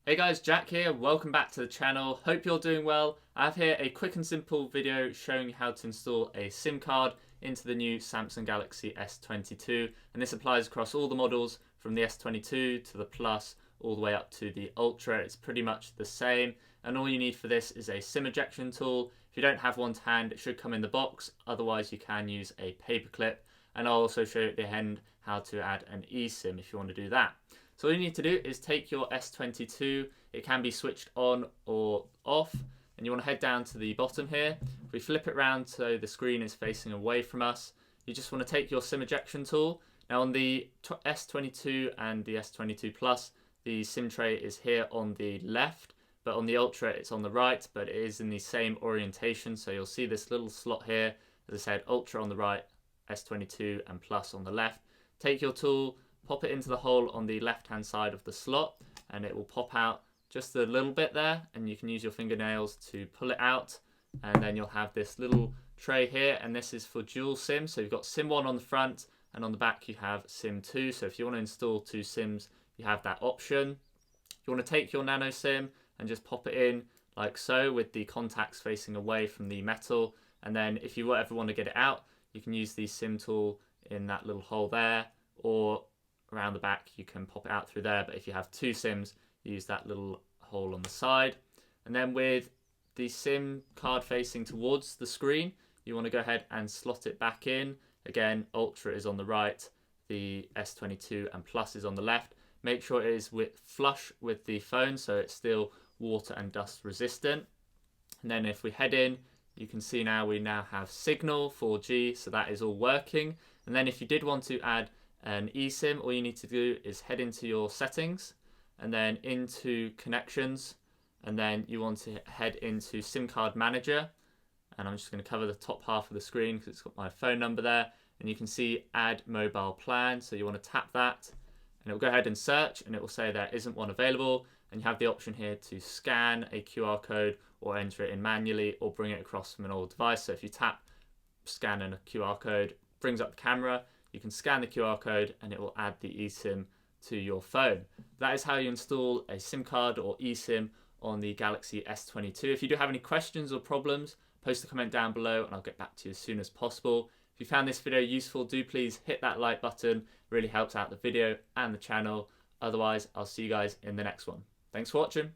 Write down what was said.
Hey guys, Jack here, welcome back to the channel. Hope you're doing well. I have here a quick and simple video showing you how to install a SIM card into the new Samsung Galaxy S22, and this applies across all the models from the S22 to the Plus all the way up to the Ultra. It's pretty much the same, and all you need for this is a SIM ejection tool. If you don't have one to hand, it should come in the box, otherwise you can use a paper clip, and I'll also show you at the end how to add an eSIM if you want to do that. So all you need to do is take your S22, it can be switched on or off, and you want to head down to the bottom here. If we flip it around so the screen is facing away from us, you just want to take your SIM ejection tool. Now on the S22 and the S22 Plus, the SIM tray is here on the left, but on the Ultra it's on the right, but it is in the same orientation, so you'll see this little slot here, as I said, Ultra on the right, S22 and Plus on the left. Take your tool, pop it into the hole on the left hand side of the slot, and it will pop out just a little bit there, and you can use your fingernails to pull it out, and then you'll have this little tray here, and this is for dual SIM. So you've got SIM 1 on the front, and on the back you have SIM 2. So if you want to install two SIMs, you have that option. You want to take your nano SIM and just pop it in like so, with the contacts facing away from the metal, and then if you ever want to get it out, you can use the SIM tool in that little hole there, or around the back you can pop it out through there. But if you have two SIMs, you use that little hole on the side. And then with the SIM card facing towards the screen, you want to go ahead and slot it back in. Again, Ultra is on the right, the S22 and Plus is on the left. Make sure it is flush with the phone so it's still water and dust resistant. And then if we head in, you can see now we now have Signal 4G, so that is all working. And then if you did want to add an eSIM, all you need to do is head into your settings and then into connections, and then you want to head into SIM card manager, and I'm just going to cover the top half of the screen because it's got my phone number there, and you can see add mobile plan. So you want to tap that and it will go ahead and search, and it will say there isn't one available, and you have the option here to scan a QR code or enter it in manually or bring it across from an old device. So if you tap scan and a QR code, brings up the camera, you can scan the QR code and it will add the eSIM to your phone. That is how you install a SIM card or eSIM on the Galaxy S22. If you do have any questions or problems, post a comment down below and I'll get back to you as soon as possible. If you found this video useful, do please hit that like button. It really helps out the video and the channel. Otherwise, I'll see you guys in the next one. Thanks for watching.